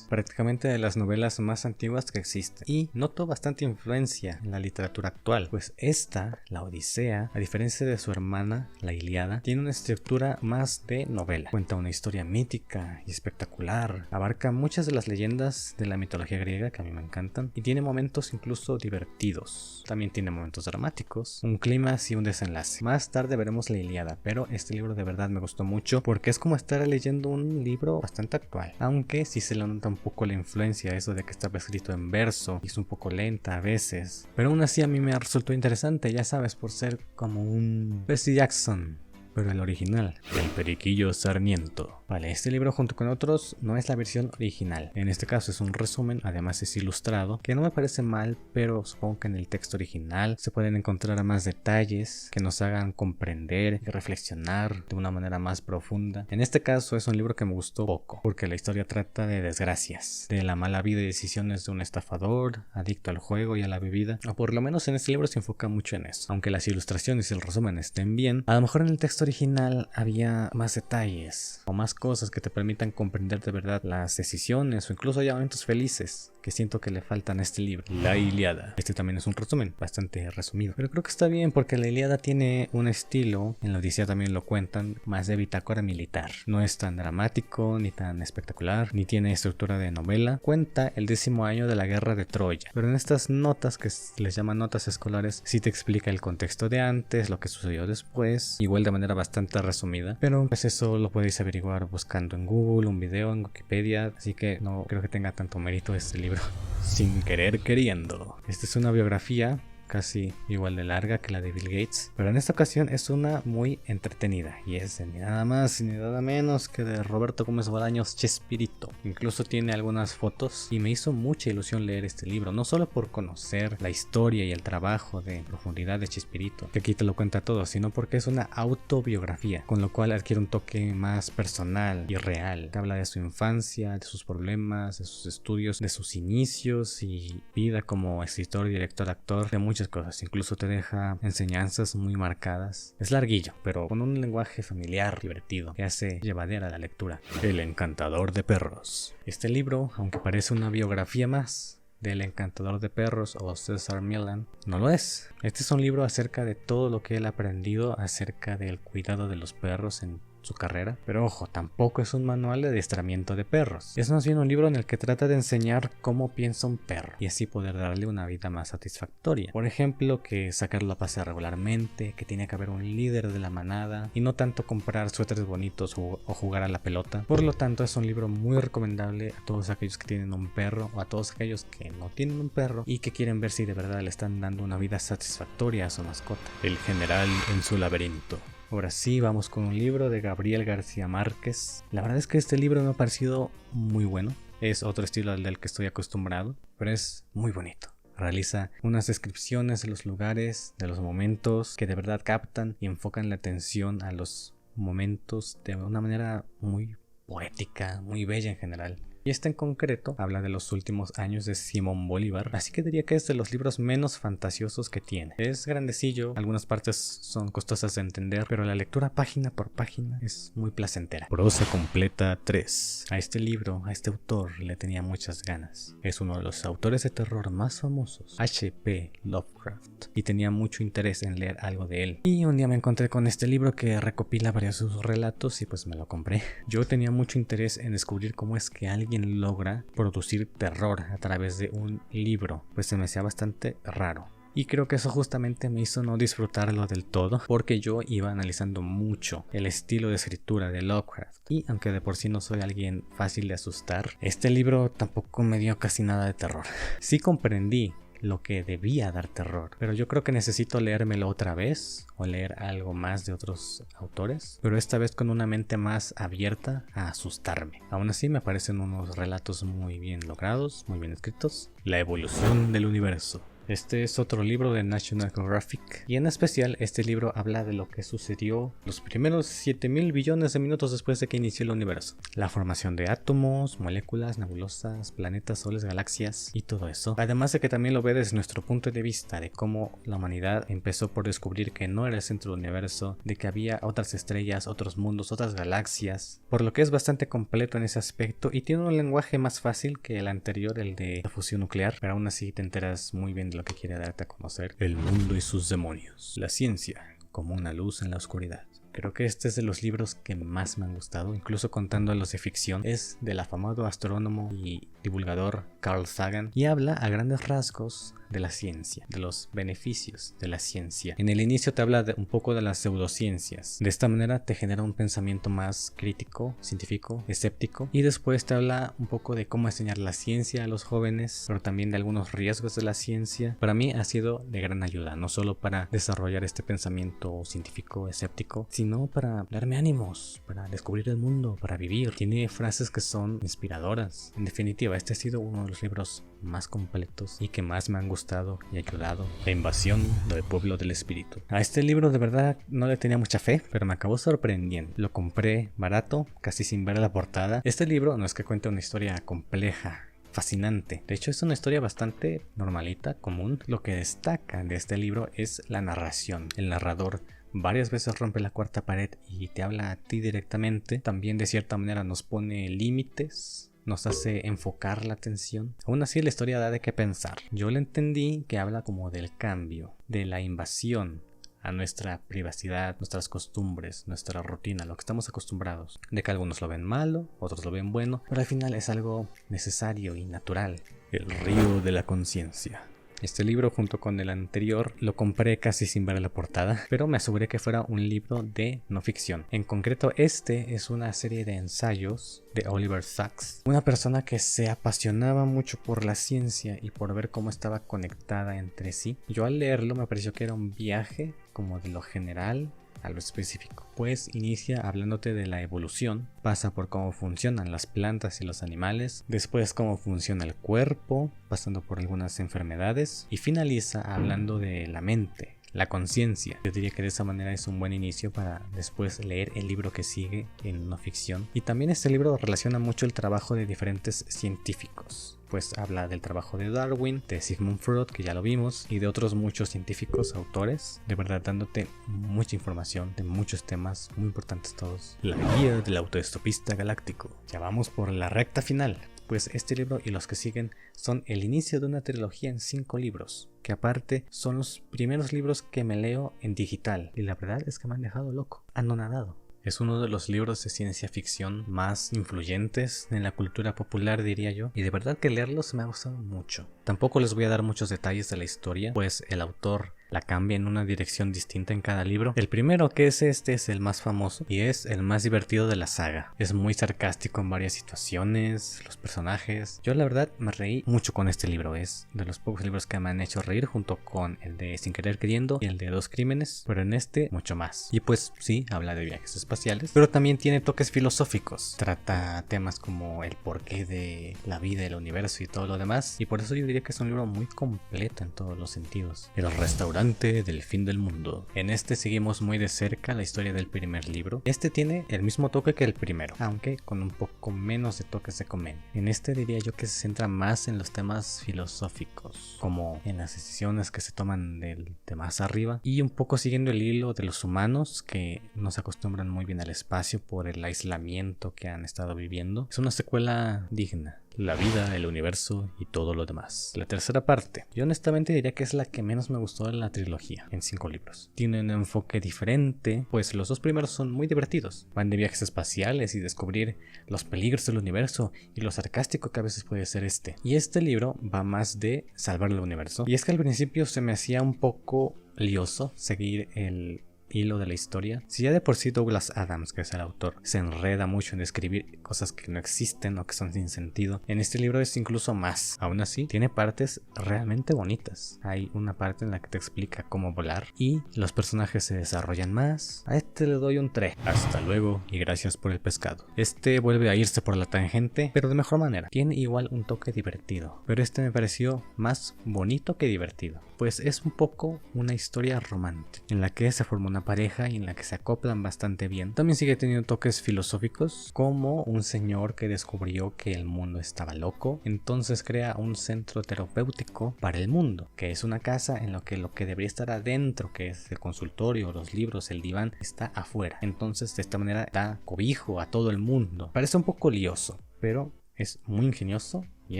prácticamente de las novelas más antiguas que existen, y noto bastante influencia en la literatura actual, pues esta, la Odisea, a diferencia de su hermana, la Ilíada, tiene una estructura más de novela. Cuenta una historia mítica y espectacular, abarca muchas de las leyendas de la mitología griega que a mí me encantan, y tiene momentos incluso divertidos. También tiene momentos dramáticos, un clímax y un desenlace. Más tarde veremos la Ilíada, pero este libro de verdad me gustó mucho porque es como estar leyendo un libro bastante actual, aunque sí se le nota un poco la influencia, eso de que estaba escrito en verso y es un poco lenta a veces, pero aún así a mí me resultó interesante, ya sabes, por ser como un Percy Jackson, pero el original, el Periquillo Sarmiento. Vale, este libro junto con otros no es la versión original, en este caso es un resumen, además es ilustrado, que no me parece mal, pero supongo que en el texto original se pueden encontrar más detalles que nos hagan comprender y reflexionar de una manera más profunda. En este caso es un libro que me gustó poco, porque la historia trata de desgracias, de la mala vida y decisiones de un estafador, adicto al juego y a la bebida, o por lo menos en este libro se enfoca mucho en eso. Aunque las ilustraciones y el resumen estén bien, a lo mejor en el texto original había más detalles o más cosas que te permitan comprender de verdad las decisiones o incluso hay momentos felices que siento que le faltan a este libro. La Ilíada. Este también es un resumen bastante resumido, pero creo que está bien porque la Ilíada tiene un estilo, en la Odisea también lo cuentan, más de bitácora militar. No es tan dramático ni tan espectacular, ni tiene estructura de novela. Cuenta el 10º año de la guerra de Troya, pero en estas notas que les llaman notas escolares sí te explica el contexto de antes, lo que sucedió después, igual de manera bastante resumida, pero pues eso lo podéis averiguar buscando en Google, un video en Wikipedia, así que no creo que tenga tanto mérito este libro. Sin querer queriendo. Esta es una biografía casi igual de larga que la de Bill Gates, pero en esta ocasión es una muy entretenida y es ni nada más ni nada menos que de Roberto Gómez Bolaños Chespirito. Incluso tiene algunas fotos y me hizo mucha ilusión leer este libro, no solo por conocer la historia y el trabajo de profundidad de Chespirito, que aquí te lo cuenta todo, sino porque es una autobiografía, con lo cual adquiere un toque más personal y real. Te habla de su infancia, de sus problemas, de sus estudios, de sus inicios y vida como escritor, director, actor, de muchas muchas cosas, incluso te deja enseñanzas muy marcadas. Es larguillo, pero con un lenguaje familiar, divertido, que hace llevadera la lectura. El encantador de perros. Este libro, aunque parece una biografía más del encantador de perros o Cesar Millan, no lo es. Este es un libro acerca de todo lo que él ha aprendido acerca del cuidado de los perros en su carrera, pero ojo, tampoco es un manual de adiestramiento de perros. Es más bien un libro en el que trata de enseñar cómo piensa un perro y así poder darle una vida más satisfactoria. Por ejemplo, que sacarlo a pasear regularmente, que tiene que haber un líder de la manada y no tanto comprar suéteres bonitos o jugar a la pelota. Por lo tanto, es un libro muy recomendable a todos aquellos que tienen un perro o a todos aquellos que no tienen un perro y que quieren ver si de verdad le están dando una vida satisfactoria a su mascota. El general en su laberinto. Ahora sí, vamos con un libro de Gabriel García Márquez. La verdad es que este libro me ha parecido muy bueno. Es otro estilo al del que estoy acostumbrado, pero es muy bonito. Realiza unas descripciones de los lugares, de los momentos que de verdad captan y enfocan la atención a los momentos de una manera muy poética, muy bella en general. Y este en concreto habla de los últimos años de Simón Bolívar, así que diría que es de los libros menos fantasiosos que tiene. Es grandecillo, algunas partes son costosas de entender, pero la lectura página por página es muy placentera. Prosa completa 3. A este libro, a este autor, le tenía muchas ganas. Es uno de los autores de terror más famosos, H.P. Lovecraft, y tenía mucho interés en leer algo de él. Y un día me encontré con este libro que recopila varios de sus relatos y pues me lo compré. Yo tenía mucho interés en descubrir cómo es que alguien logra producir terror a través de un libro, pues se me hacía bastante raro. Y creo que eso justamente me hizo no disfrutarlo del todo, porque yo iba analizando mucho el estilo de escritura de Lovecraft. Y aunque de por sí no soy alguien fácil de asustar, este libro tampoco me dio casi nada de terror. Sí comprendí lo que debía dar terror, pero yo creo que necesito leérmelo otra vez o leer algo más de otros autores, pero esta vez con una mente más abierta a asustarme. Aún así me parecen unos relatos muy bien logrados, muy bien escritos. La evolución del universo. Este es otro libro de National Geographic y en especial este libro habla de lo que sucedió los primeros 7.000 billones de minutos después de que inició el universo. La formación de átomos, moléculas, nebulosas, planetas, soles, galaxias y todo eso. Además de que también lo ve desde nuestro punto de vista de cómo la humanidad empezó por descubrir que no era el centro del universo, de que había otras estrellas, otros mundos, otras galaxias, por lo que es bastante completo en ese aspecto y tiene un lenguaje más fácil que el anterior, el de la fusión nuclear, pero aún así te enteras muy bien lo que quiere darte a conocer. El mundo y sus demonios. La ciencia como una luz en la oscuridad. Creo que este es de los libros que más me han gustado, incluso contando los de ficción. Es del afamado astrónomo y divulgador Carl Sagan y habla a grandes rasgos de la ciencia, de los beneficios de la ciencia. En el inicio te habla un poco de las pseudociencias. De esta manera te genera un pensamiento más crítico, científico, escéptico, y después te habla un poco de cómo enseñar la ciencia a los jóvenes, pero también de algunos riesgos de la ciencia. Para mí ha sido de gran ayuda, no solo para desarrollar este pensamiento científico, escéptico, sino para darme ánimos, para descubrir el mundo, para vivir. Tiene frases que son inspiradoras. En definitiva, este ha sido uno de los libros más completos y que más me han gustado y ayudado. La invasión del pueblo del espíritu. A este libro de verdad no le tenía mucha fe, pero me acabó sorprendiendo. Lo compré barato, casi sin ver la portada. Este libro no es que cuente una historia compleja, fascinante. De hecho es una historia bastante normalita, común. Lo que destaca de este libro es la narración. El narrador varias veces rompe la cuarta pared y te habla a ti directamente. También de cierta manera nos pone límites, nos hace enfocar la atención. Aún así la historia da de qué pensar. Yo le entendí que habla como del cambio, de la invasión a nuestra privacidad, nuestras costumbres, nuestra rutina, lo que estamos acostumbrados. De que algunos lo ven malo, otros lo ven bueno, pero al final es algo necesario y natural. El río de la conciencia. Este libro junto con el anterior lo compré casi sin ver la portada, pero me aseguré que fuera un libro de no ficción. En concreto este es una serie de ensayos de Oliver Sacks, una persona que se apasionaba mucho por la ciencia y por ver cómo estaba conectada entre sí. Yo al leerlo me pareció que era un viaje como de lo general a lo específico, pues inicia hablándote de la evolución, pasa por cómo funcionan las plantas y los animales, después cómo funciona el cuerpo, pasando por algunas enfermedades y finaliza hablando de la mente, la conciencia. Yo diría que de esa manera es un buen inicio para después leer el libro que sigue en no ficción. Y también este libro relaciona mucho el trabajo de diferentes científicos. Pues habla del trabajo de Darwin, de Sigmund Freud, que ya lo vimos, y de otros muchos científicos, autores, de verdad dándote mucha información de muchos temas muy importantes todos. La guía del autoestopista galáctico. Ya vamos por la recta final. Pues este libro y los que siguen son el inicio de una trilogía en 5 libros, que aparte son los primeros libros que me leo en digital, y la verdad es que me han dejado loco, anonadado. Es uno de los libros de ciencia ficción más influyentes en la cultura popular, diría yo, y de verdad que leerlos me ha gustado mucho. Tampoco les voy a dar muchos detalles de la historia, pues el autor la cambia en una dirección distinta en cada libro. El primero, que es este, es el más famoso y es el más divertido de la saga. Es muy sarcástico en varias situaciones, los personajes. Yo la verdad me reí mucho con este libro, es de los pocos libros que me han hecho reír, junto con el de Sin Querer Queriendo y el de Dos Crímenes, pero en este mucho más. Y pues sí, habla de viajes espaciales, pero también tiene toques filosóficos. Trata temas como el porqué de la vida, el universo y todo lo demás, y por eso yo diría que es un libro muy completo en todos los sentidos. El restaurante del fin del mundo. En este seguimos muy de cerca la historia del primer libro. Este tiene el mismo toque que el primero, aunque con un poco menos de toques de comedia. En este diría yo que se centra más en los temas filosóficos, como en las decisiones que se toman de más arriba, y un poco siguiendo el hilo de los humanos que no se acostumbran muy bien al espacio por el aislamiento que han estado viviendo. Es una secuela digna. La vida, el universo y todo lo demás. La tercera parte, yo honestamente diría que es la que menos me gustó de la trilogía, en 5 libros. Tiene un enfoque diferente, pues los dos primeros son muy divertidos. Van de viajes espaciales y descubrir los peligros del universo y lo sarcástico que a veces puede ser este. Y este libro va más de salvar el universo. Y es que al principio se me hacía un poco lioso seguir el hilo de la historia. Si ya de por sí Douglas Adams, que es el autor, se enreda mucho en describir cosas que no existen o que son sin sentido, en este libro es incluso más. Aún así, tiene partes realmente bonitas. Hay una parte en la que te explica cómo volar y los personajes se desarrollan más. A este le doy un 3. Hasta luego y gracias por el pescado. Este vuelve a irse por la tangente, pero de mejor manera. Tiene igual un toque divertido, pero este me pareció más bonito que divertido, pues es un poco una historia romántica en la que se forma una pareja y en la que se acoplan bastante bien. También sigue teniendo toques filosóficos, como un señor que descubrió que el mundo estaba loco, entonces crea un centro terapéutico para el mundo, que es una casa en lo que debería estar adentro, que es el consultorio, los libros, el diván, está afuera. Entonces de esta manera da cobijo a todo el mundo. Parece un poco lioso, pero es muy ingenioso y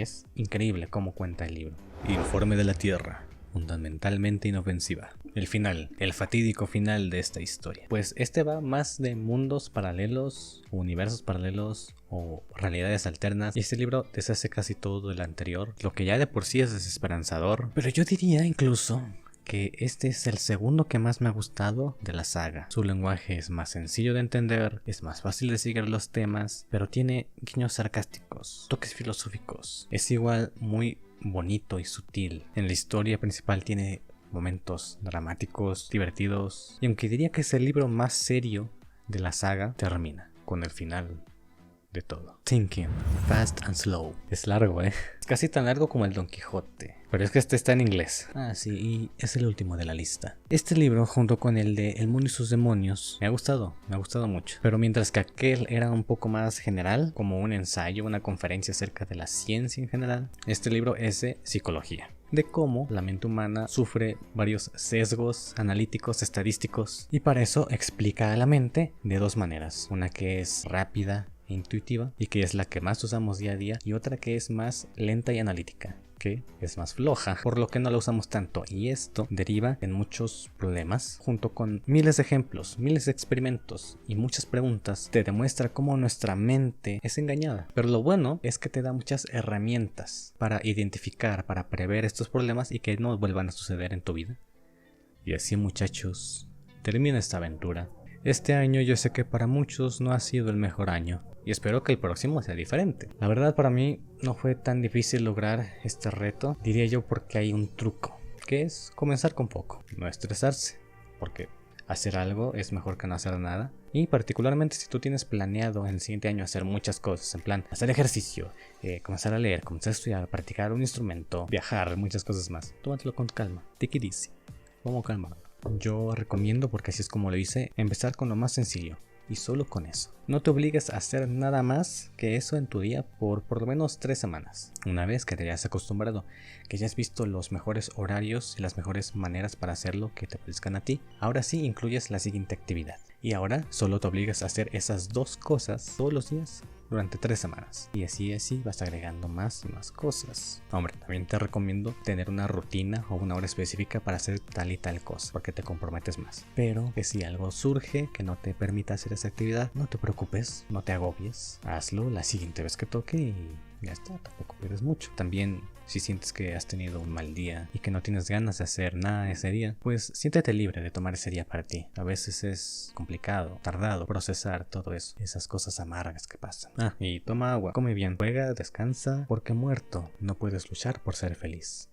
es increíble cómo cuenta el libro. Informe de la Tierra. Fundamentalmente inofensiva. El final, el fatídico final de esta historia. Pues este va más de mundos paralelos, universos paralelos o realidades alternas. Y este libro deshace casi todo el anterior, lo que ya de por sí es desesperanzador. Pero yo diría incluso que este es el segundo que más me ha gustado de la saga. Su lenguaje es más sencillo de entender, es más fácil de seguir los temas, pero tiene guiños sarcásticos, toques filosóficos. Es igual muy bonito y sutil. En la historia principal tiene momentos dramáticos, divertidos, y aunque diría que es el libro más serio de la saga, termina con el final de todo. Thinking, Fast and Slow. Es largo, Es casi tan largo como el Don Quijote. Pero es que este está en inglés. Ah, sí, y es el último de la lista. Este libro, junto con el de El mundo y sus demonios, me ha gustado mucho. Pero mientras que aquel era un poco más general, como un ensayo, una conferencia acerca de la ciencia en general, este libro es de psicología, de cómo la mente humana sufre varios sesgos analíticos, estadísticos, y para eso explica a la mente de dos maneras. Una que es rápida e intuitiva y que es la que más usamos día a día, y otra que es más lenta y analítica, que es más floja, por lo que no la usamos tanto, y esto deriva en muchos problemas. Junto con miles de ejemplos, miles de experimentos y muchas preguntas, te demuestra cómo nuestra mente es engañada. Pero lo bueno es que te da muchas herramientas para identificar, para prever estos problemas y que no vuelvan a suceder en tu vida. Y así, muchachos, termina esta aventura. Este año yo sé que para muchos no ha sido el mejor año, y espero que el próximo sea diferente. La verdad, para mí no fue tan difícil lograr este reto, diría yo, porque hay un truco, que es comenzar con poco, no estresarse, porque hacer algo es mejor que no hacer nada. Y particularmente si tú tienes planeado en el siguiente año hacer muchas cosas, en plan hacer ejercicio, comenzar a leer, comenzar a estudiar, practicar un instrumento, viajar, muchas cosas más, tómatelo con calma, take it easy, vamos a calmarlo. Yo recomiendo, porque así es como lo hice, empezar con lo más sencillo. Y solo con eso. No te obligues a hacer nada más que eso en tu día por lo menos 3 semanas. Una vez que te hayas acostumbrado, que hayas visto los mejores horarios y las mejores maneras para hacerlo que te parezcan a ti, ahora sí incluyes la siguiente actividad. Y ahora solo te obligas a hacer esas 2 cosas todos los días durante 3 semanas. Y así vas agregando más y más cosas. Hombre, también te recomiendo tener una rutina o una hora específica para hacer tal y tal cosa, porque te comprometes más. Pero que si algo surge que no te permita hacer esa actividad, no te preocupes, no te agobies. Hazlo la siguiente vez que toque y ya está, tampoco pierdes mucho. También, si sientes que has tenido un mal día y que no tienes ganas de hacer nada ese día, pues siéntete libre de tomar ese día para ti. A veces es complicado, tardado procesar todo eso, esas cosas amargas que pasan. Y toma agua, come bien, juega, descansa, porque muerto no puedes luchar por ser feliz.